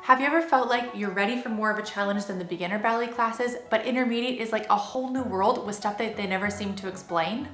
Have you ever felt like you're ready for more of a challenge than the beginner ballet classes, but intermediate is like a whole new world with stuff that they never seem to explain?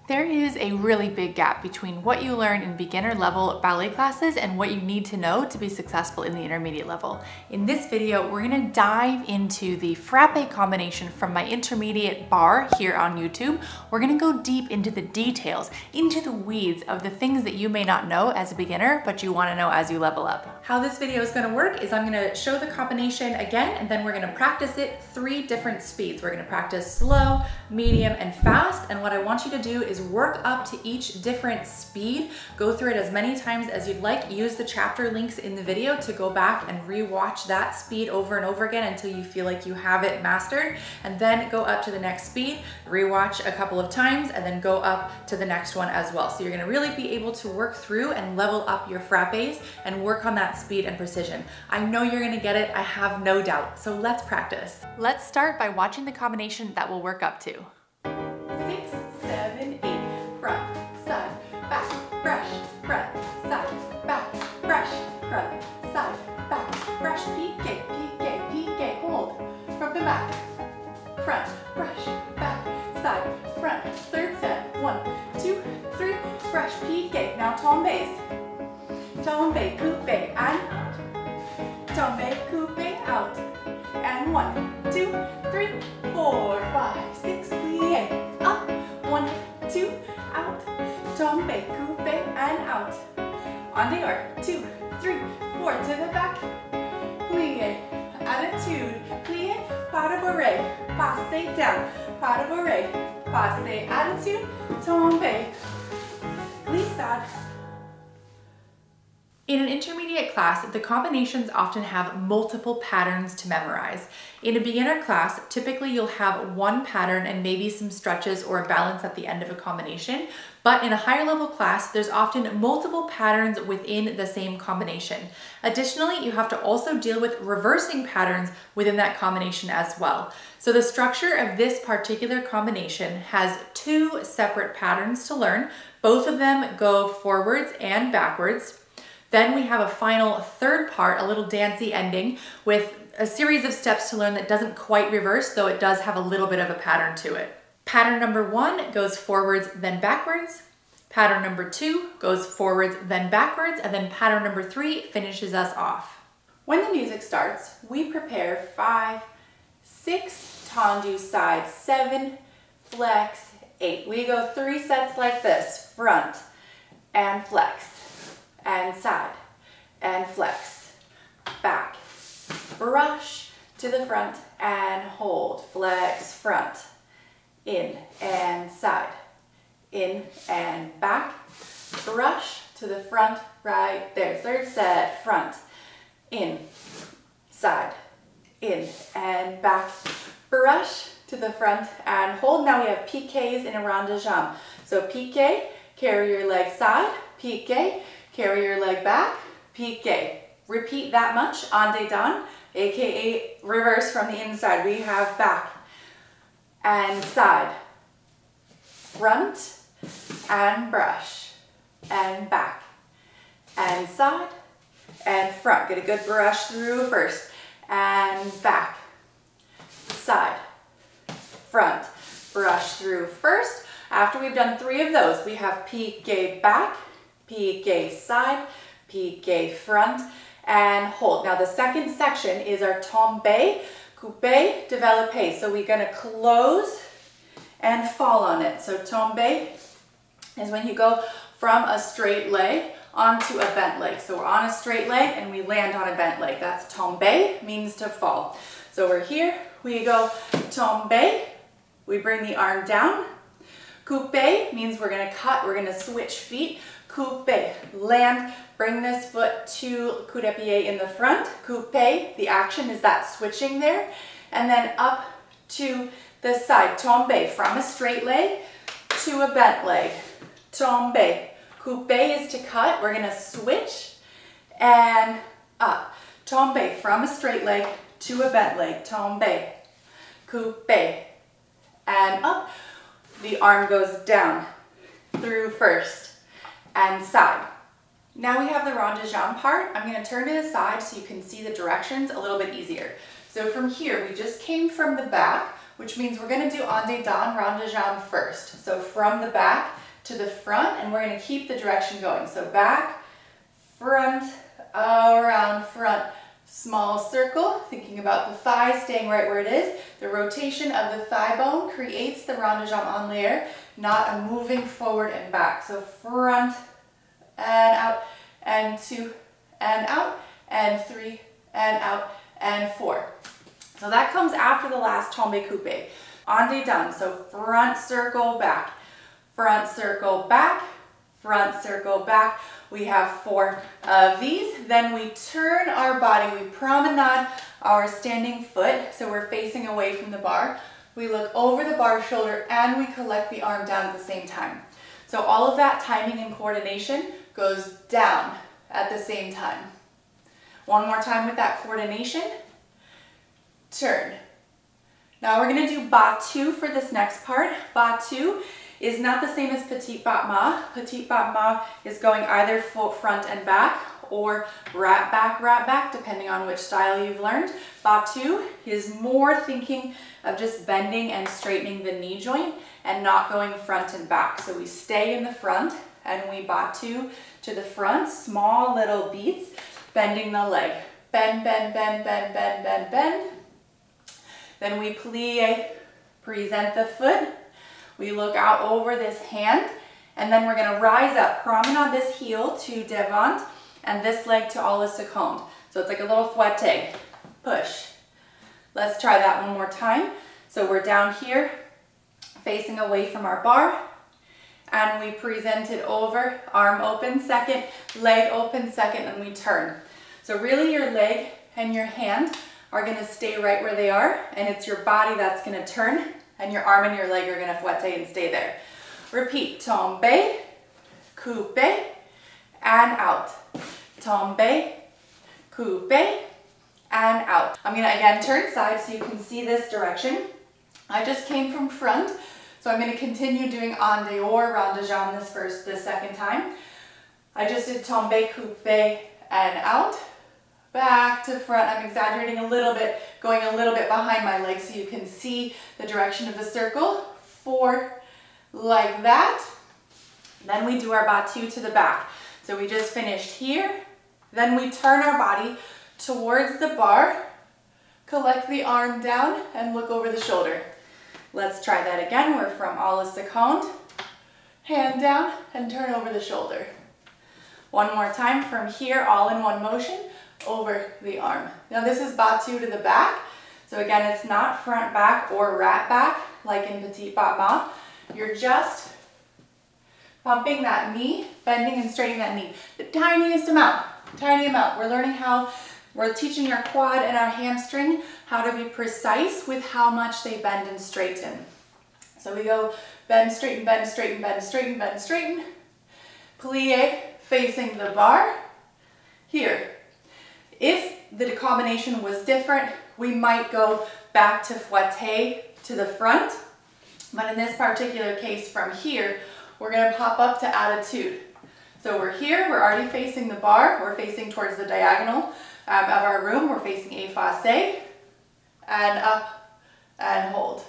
There is a really big gap between what you learn in beginner level ballet classes and what you need to know to be successful in the intermediate level. In this video, we're gonna dive into the frappe combination from my intermediate bar here on YouTube. We're gonna go deep into the details, into the weeds of the things that you may not know as a beginner, but you wanna know as you level up. How this video is gonna work is I'm gonna show the combination again, and then we're gonna practice it 3 different speeds. We're gonna practice slow, medium, and fast, and what I want you to do is work up to each different speed. Go through it as many times as you'd like. Use the chapter links in the video to go back and re-watch that speed over and over again until you feel like you have it mastered, and then go up to the next speed, re-watch a couple of times, and then go up to the next one as well. So you're gonna really be able to work through and level up your frappes and work on that speed and precision. I know you're gonna get it, I have no doubt. So let's practice. Let's start by watching the combination that we'll work up to. 6, 7, 8. Front, side, back, brush, front, side, back, brush, front, side, back, brush, piqué, piqué, piqué, hold, from the back, front, brush, back, side, front, third set, 1, 2, 3, brush, piqué, now tombes, tombe, coupe, and out, tombe, coupe, out, and 1, 2, 3, 4, 5, 6, plie, up, 1, 2, out, tombe, coupe, and out. En dehors, 2, 3, 4, to the back, plie, attitude, plie, pas de bourrée, passe down, pas de bourrée, passe, attitude, tombe, glissade. In an intermediate class, the combinations often have multiple patterns to memorize. In a beginner class, typically you'll have one pattern and maybe some stretches or a balance at the end of a combination, but in a higher level class, there's often multiple patterns within the same combination. Additionally, you have to also deal with reversing patterns within that combination as well. So the structure of this particular combination has 2 separate patterns to learn. Both of them go forwards and backwards. Then we have a final third part, a little dancey ending with a series of steps to learn that doesn't quite reverse, though it does have a little bit of a pattern to it. Pattern number 1 goes forwards, then backwards. Pattern number 2 goes forwards, then backwards, and then pattern number 3 finishes us off. When the music starts, we prepare 5, 6, tendu side, 7, flex, 8. We go 3 sets like this, front and flex, and side, and flex, back, brush to the front and hold, flex, front, in and side, in and back, brush to the front, right there, third set, front, in, side, in and back, brush to the front and hold. Now we have piqués in a rond de jambe. So piqué, carry your leg side, piqué, carry your leg back, piqué. Repeat that much, en dedans, aka reverse from the inside. We have back and side, front and brush, and back and side and front. Get a good brush through first, and back, side, front, brush through first. After we've done 3 of those, we have piqué back, piqué side, piqué front, and hold. Now the second section is our tombe, coupe, développé. So we're gonna close and fall on it. So tombe is when you go from a straight leg onto a bent leg. So we're on a straight leg and we land on a bent leg. That's tombe, means to fall. So we're here, we go tombe, we bring the arm down. Coupe means we're gonna cut, we're gonna switch feet. Coupe, land, bring this foot to coup de pied in the front. Coupe, the action is that switching there. And then up to the side. Tombe, from a straight leg to a bent leg. Tombe. Coupe is to cut. We're gonna switch and up. Tombe, from a straight leg to a bent leg. Tombe. Coupe. And up. The arm goes down through first and side Now we have the rond de jambe part. I'm going to turn to the side so you can see the directions a little bit easier. So from here, we just came from the back, which means we're going to do en dedans rond de jambe first. So from the back to the front, and we're going to keep the direction going. So back, front, around, front, small circle, thinking about the thigh staying right where it is. The rotation of the thigh bone creates the rond de jambe en l'air, not a moving forward and back. So front and out, and 2 and out, and 3 and out, and 4. So that comes after the last tombe coupé. En dedans, so front circle back, front circle back, front circle back. We have 4 of these. Then we turn our body, we promenade our standing foot, so we're facing away from the bar. We look over the bar shoulder and we collect the arm down at the same time. So all of that timing and coordination goes down at the same time. One more time with that coordination. Turn. Now we're going to do battu for this next part. Battu is not the same as petit battement. Petit battement is going either front and back or wrap back, depending on which style you've learned. Battu is more thinking of just bending and straightening the knee joint and not going front and back. So we stay in the front and we battu to the front, small little beats, bending the leg. Bend, bend, bend, bend, bend, bend, bend. Then we plie, present the foot. We look out over this hand, and then we're going to rise up, promenade this heel to devant, and this leg to à la seconde. So it's like a little fouette. Push. Let's try that one more time. So we're down here, facing away from our bar, and we present it over, arm open second, leg open second, and we turn. So really your leg and your hand are going to stay right where they are, and it's your body that's going to turn, and your arm and your leg are going to fouette and stay there. Repeat, tombe, coupe, and out. Tombe, coupe, and out. I'm going to again turn side so you can see this direction. I just came from front, so I'm going to continue doing en dehors, rond de jambe this second time. I just did tombe, coupe, and out. Back to front. I'm exaggerating a little bit, going a little bit behind my legs so you can see the direction of the circle. 4, like that. Then we do our battu to the back. So we just finished here. Then we turn our body towards the bar, collect the arm down, and look over the shoulder. Let's try that again. We're from à la seconde. Hand down and turn over the shoulder. One more time from here, all in one motion, over the arm. Now this is battu to the back. So again, it's not front back or rat back like in petit battement. You're just pumping that knee, bending and straightening that knee. The tiniest amount, tiny amount. We're learning how, we're teaching our quad and our hamstring how to be precise with how much they bend and straighten. So we go bend, straighten, bend, straighten, bend, straighten, bend, straighten. Plie, facing the bar. Here. If the combination was different, we might go back to fouette to the front. But in this particular case from here, we're going to pop up to attitude. So we're here, we're already facing the bar, we're facing towards the diagonal of our room, we're facing effacé, and up and hold.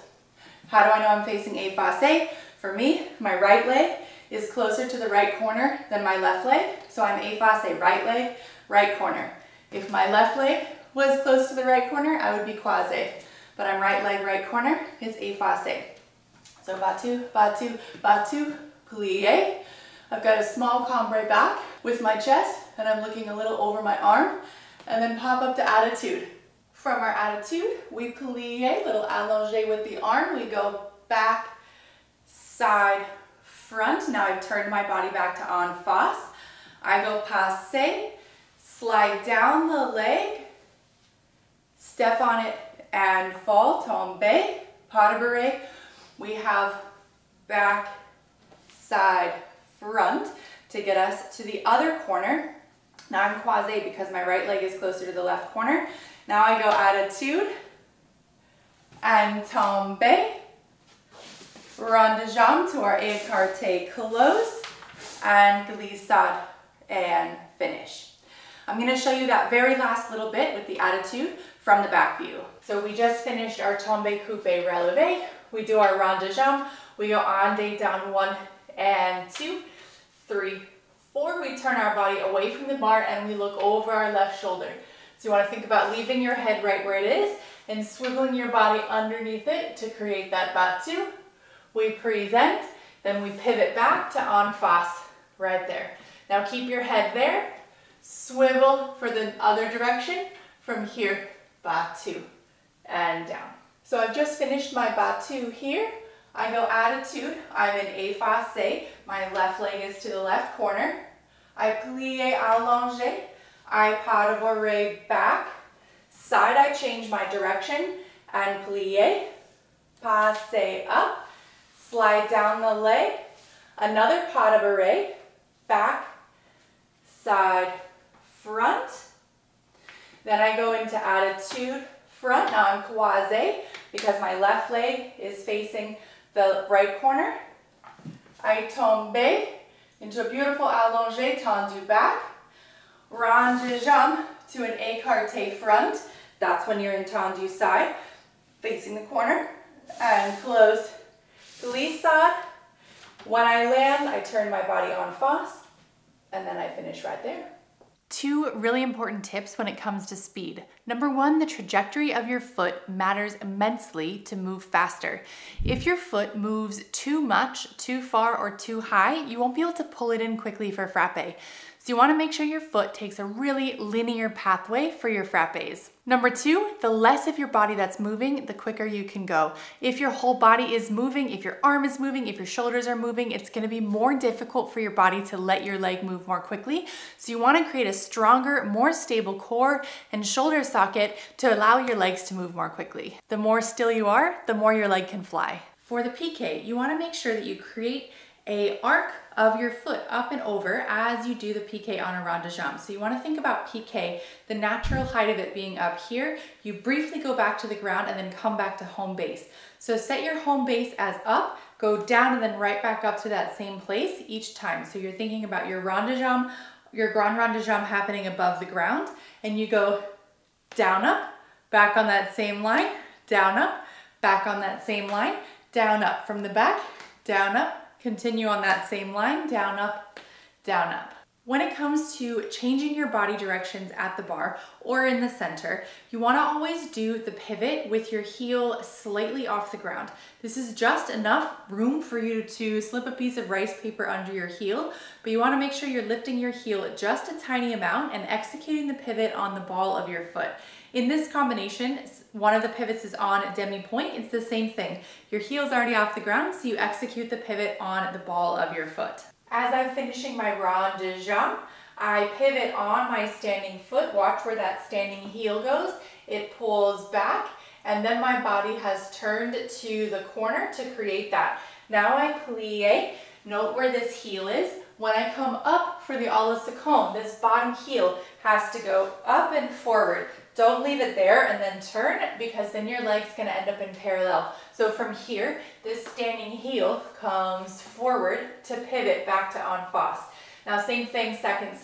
How do I know I'm facing effacé? For me, my right leg is closer to the right corner than my left leg, so I'm effacé, right leg, right corner. If my left leg was close to the right corner, I would be croisé, but I'm right leg, right corner, it's effacé. So battu, battu, battu, plie. I've got a small cambre back with my chest, and I'm looking a little over my arm, and then pop up to attitude. From our attitude, we plie, little allongé with the arm. We go back, side, front. Now I've turned my body back to en face. I go passé, slide down the leg, step on it and fall, tombe, pas de bourrée. We have back, side, front to get us to the other corner. Now I'm croisé because my right leg is closer to the left corner. Now I go attitude and tombe, rond de jambe to our écarté close, and glissade and finish. I'm gonna show you that very last little bit with the attitude from the back view. So we just finished our tombe coupe relevé. We do our rond de jambe. We go en day down 1 and 2, 3, 4. We turn our body away from the bar and we look over our left shoulder. So you wanna think about leaving your head right where it is and swiveling your body underneath it to create that battu. We present, then we pivot back to en face right there. Now keep your head there, swivel for the other direction from here, battu, and down. So I've just finished my battu here. I go attitude, I'm in effacé, my left leg is to the left corner. I plie allongé, I pas de bourrée back. Side, I change my direction and plie, passe up, slide down the leg, another pas de bourrée, back, side, front. Then I go into attitude front, now I'm croisé because my left leg is facing the right corner. I tombe into a beautiful allongé tendu back, rond de jambe to an écarté front. That's when you're in tendu side, facing the corner, and close glissade. When I land, I turn my body en face, and then I finish right there. 2 really important tips when it comes to speed. Number 1, the trajectory of your foot matters immensely to move faster. If your foot moves too much, too far, or too high, you won't be able to pull it in quickly for frappe. So you want to make sure your foot takes a really linear pathway for your frappes. Number 2, the less of your body that's moving, the quicker you can go. If your whole body is moving, if your arm is moving, if your shoulders are moving, it's going to be more difficult for your body to let your leg move more quickly. So you want to create a stronger, more stable core and shoulder socket to allow your legs to move more quickly. The more still you are, the more your leg can fly. For the piqué, you want to make sure that you create an arc of your foot up and over as you do the piqué on a rond de jambe. So you want to think about piqué, the natural height of it being up here. You briefly go back to the ground and then come back to home base. So set your home base as up, go down and then right back up to that same place each time. So you're thinking about your rond de jambe, your grand rond de jambe happening above the ground, and you go down, up, back on that same line, down, up, back on that same line, down, up. From the back, down, up, continue on that same line, down, up, down, up. When it comes to changing your body directions at the bar or in the center, you want to always do the pivot with your heel slightly off the ground. This is just enough room for you to slip a piece of rice paper under your heel, but you want to make sure you're lifting your heel just a tiny amount and executing the pivot on the ball of your foot. In this combination, one of the pivots is on demi-point. It's the same thing. Your heel's already off the ground, so you execute the pivot on the ball of your foot. As I'm finishing my rond de jambe, I pivot on my standing foot. Watch where that standing heel goes. It pulls back, and then my body has turned to the corner to create that. Now I plie. Note where this heel is. When I come up for the à la seconde, this bottom heel has to go up and forward. Don't leave it there and then turn, because then your leg's gonna end up in parallel. So from here, this standing heel comes forward to pivot back to en face. Now same thing second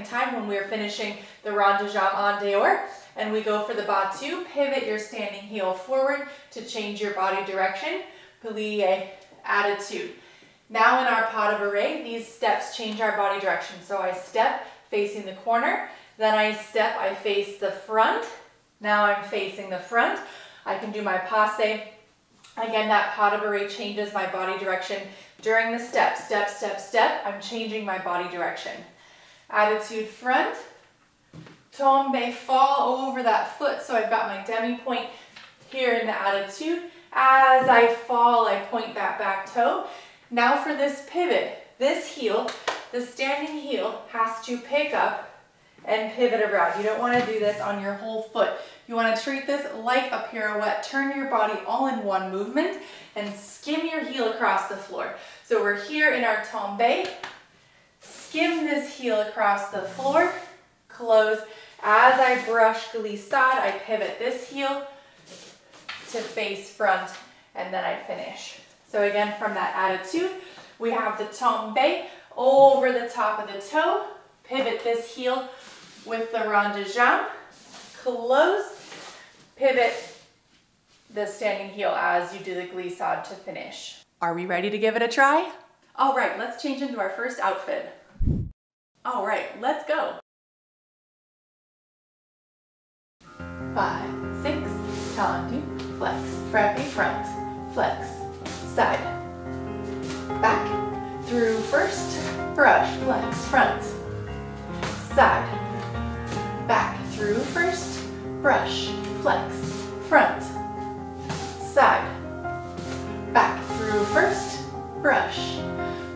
time when we're finishing the rond de jambe en dehors, and we go for the battu. Pivot your standing heel forward to change your body direction. Plie, attitude. Now in our pas de bourrée, these steps change our body direction. So I step facing the corner, then I step, I face the front. Now I'm facing the front. I can do my passe. Again, that pas de bourrée changes my body direction during the step. Step, step, step. I'm changing my body direction. Attitude front. Tombe, fall over that foot. So I've got my demi-point here in the attitude. As I fall, I point that back toe. Now for this pivot, this heel, the standing heel has to pick up and pivot around. You don't want to do this on your whole foot. You want to treat this like a pirouette. Turn your body all in one movement and skim your heel across the floor. So we're here in our tombe. Skim this heel across the floor. Close. As I brush glissade, I pivot this heel to face front, and then I finish. So again, from that attitude, we have the tombe over the top of the toe, Pivot this heel with the rond de jambe. Close. Pivot the standing heel as you do the glissade to finish. Are we ready to give it a try? All right, let's change into our first outfit. All right, let's go. 5, 6, tendu, flex, frappe front, flex, side, back, through first, brush, flex, front, side, back, through first, brush, flex, front, side, back, through first, brush,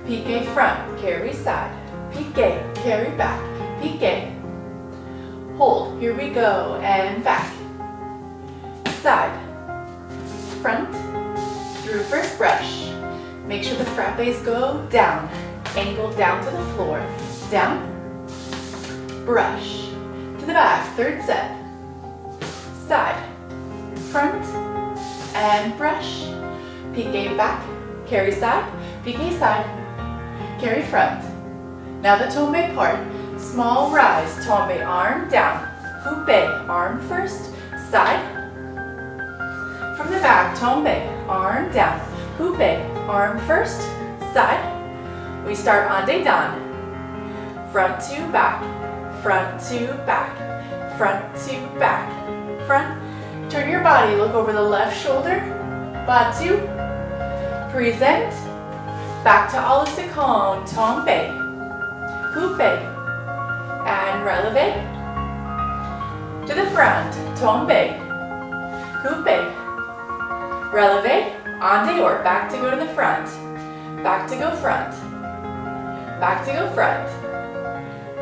piqué front, carry side, piqué, carry back, piqué, hold, here we go, and back, side, front, through first brush. Make sure the frappes go down, angle down to the floor, down, brush, to the back, third set, side, front, and brush, piqué back, carry side, piqué side, carry front. Now the tombe part, small rise, tombe arm down, coupe, arm first, side, from the back, tombe, arm down, coupe, arm first, side. We start en deux dan. Front to back, front to back, front to back, front. Turn your body, look over the left shoulder, bas tu, present, back to à la seconde, tombe, coupe, and releve, to the front, tombe, coupe, releve, en dehors, back to go to the front, back to go front, back to go front,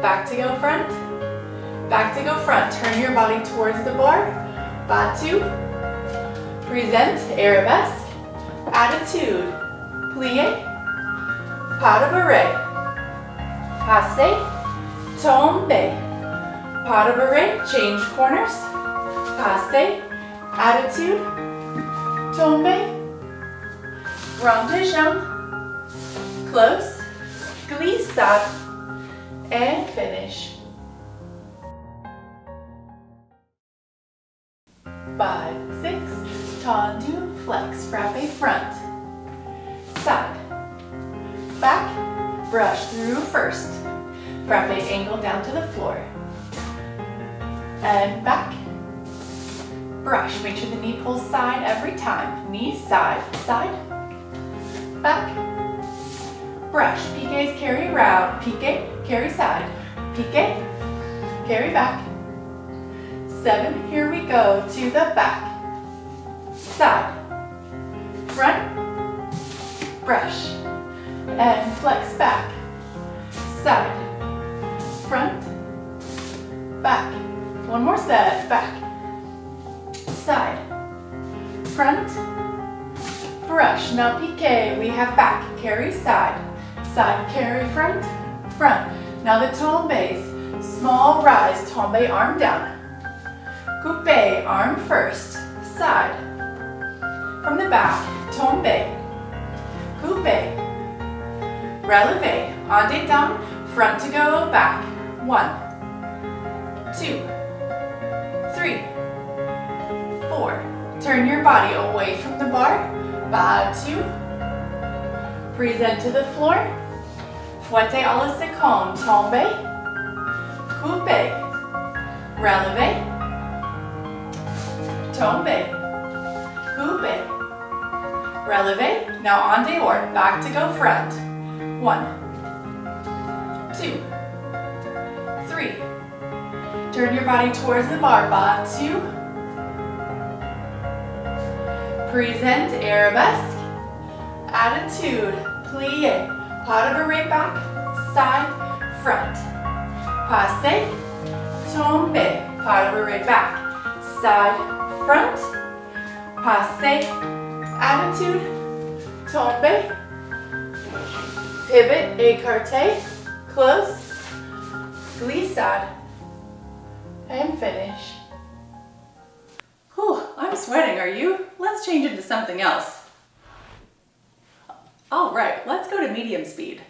back to go front, back to go front. Turn your body towards the bar, bas tu, present, arabesque, attitude, plié, pas de bourrée, passé, tombe, pas de bourrée, change corners, passé, attitude, tombe, rond de jambe, close, glissade, and finish. 5, 6, tendu, flex, frappe front, side, back, brush through first, frappe angle down to the floor, and back, brush, make sure the knee pulls side every time, knee side, side, back, brush, piqués carry around, piqué, carry side, piqué, carry back, 7, here we go, to the back, side, front, brush, and flex back, side, front, back, one more set, back, side, front, brush, now piqué, we have back, carry side, side, carry front, front. Now the tombes, small rise, tombe arm down, coupe, arm first, side, from the back, tombe, coupe, releve, en deux down, front to go, back, 1, 2, 3, 4, turn your body away from the bar, bas tu, present to the floor, fouette à la seconde, tombe, coupe, releve, tombe, coupe, releve, now en dehors, back to go front, 1, 2, 3, turn your body towards the bar, bas tu, present, arabesque, attitude, plié, pas de bourrée back, side, front, passé, tombe, pas de bourrée back, side, front, passé, attitude, tombe, pivot, écarté, close, glissade, and finish. Whew, I'm sweating, are you? Let's change into something else. All right, let's go to medium speed.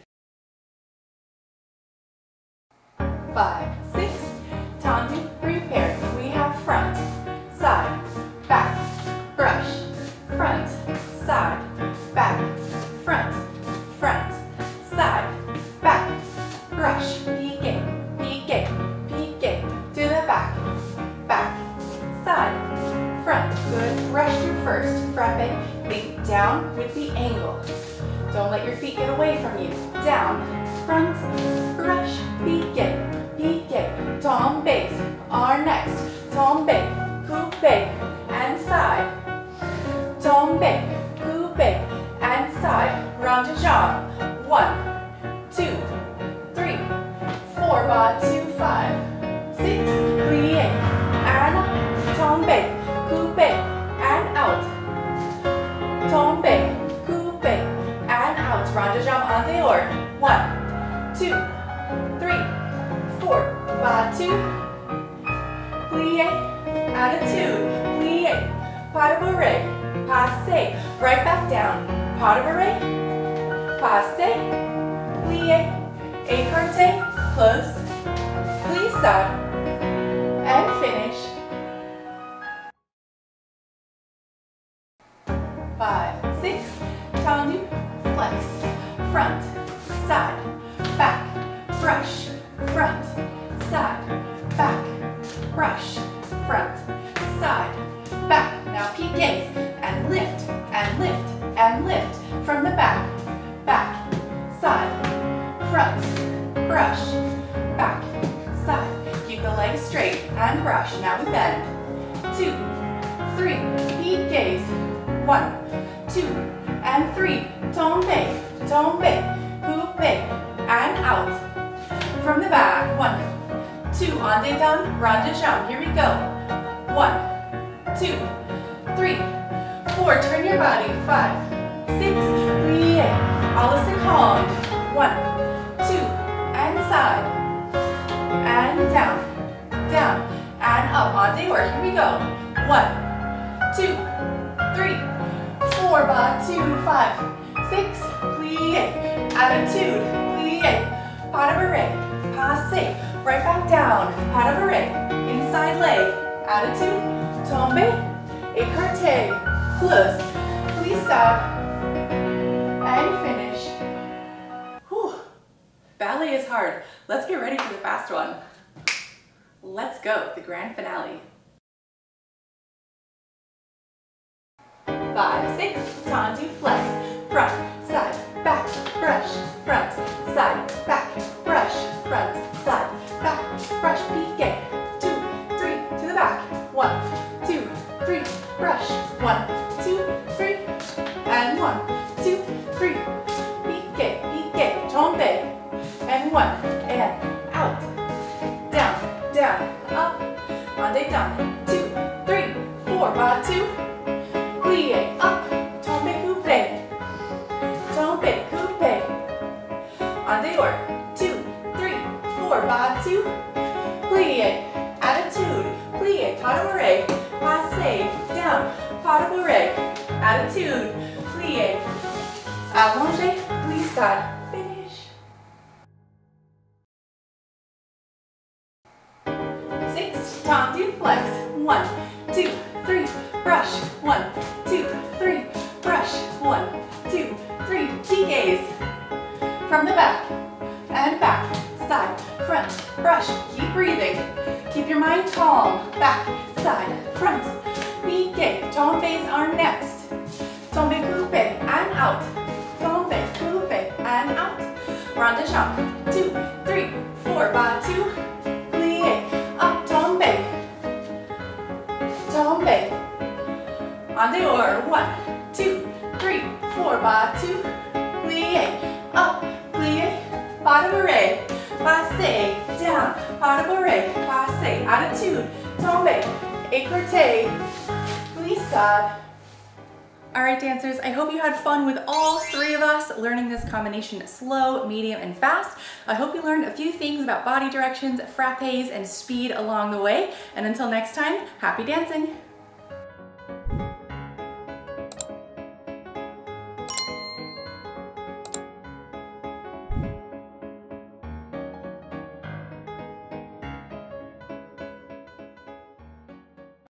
5, 6, tendu, prepare. We have front, side, back, brush, front, side, back, front, front, side, back, brush, piqué, piqué, piqué, to the back, back, side, front. Good. Brush through first. Frappé. Think down with the angle. Don't let your feet get away from you. Down, front, brush, piqué, piqué. Tombés are next. Tombé, coupé, and side. Tombé, coupé, and side. Round to jambe. 1, 2, 3, 4, bas 2, 5, 6, plié, and up. Tombé, coupé, and out. Tombé, coupé, and out. Round to jambe en dehors. 1, 2, 3, 4, bas 2, plié, attitude, plié, pas de bourrée, passé, right back down, pas de bourrée, passé, plié, écarté, close, glissade, and finish. 5, 6, tendu, flex, front, side, back, brush, front, side, back, brush, front, side, back. Now piqués, and lift, and lift, and lift from the back, back, side, front, brush, back, side. Keep the legs straight and brush. Now we bend. 2, 3, piqués. 1, 2, and 3. Tombé, tombé, coupé, and out. From the back. 1, 2, en détente, round de jambe. Here we go. 1, 2, 3, 4. Turn your body. 5, 6, plié. Alles est calm. 1, 2, and side, and down, down, and up. En dehors. Here we go. 1, 2, 3, 4, bas 2, 5, 6, plié, attitude, plié, pas de bourrée, passé, right back down, pas de bourrée, inside leg, attitude, tombé, écarté, close, glissade, and finish. Whew. Ballet is hard. Let's get ready for the fast one. Let's go, the grand finale. 5, 6, tendu, flex, front, side, back, brush, front, side, back, brush, front, side, back, brush, piqué, 2, 3, to the back, 1, 2, 3, brush, 1, 2, 3, and 1, 2, 3, piqué, piqué, tombé, and 1, and out, down, down, up, en détente, 2, 3, 4, bas 2, plié, up, tombé, coupé, tombé, coupé, en dehors, 2, 3, 4, bas 2, plié, attitude, plié, pas de bourrée, passé, down, pas de bourrée, attitude, plié, allongé, glissade, finish. 6, tendu, flex, 1, 2, 3, brush, 1, 2, 3, brush, 1, 2, 3, piqués. From the back, and back, side, front, brush, keep breathing. Keep your mind calm, back, side, front, piqué, tombés are next. Tombé, coupé, and out. Tombé, coupé, and out. Round de jambe, 2, 3, 4, bas 2, plié, up, tombé, tombé. En dehors, 1, 2, 3, 4, bas 2, plié, up, plié, pas de bourrée, passé, down, pas de bourrée, passé, attitude, tombé, écarté, glissade. Alright dancers, I hope you had fun with all three of us learning this combination slow, medium, and fast. I hope you learned a few things about body directions, frappés, and speed along the way. And until next time, happy dancing!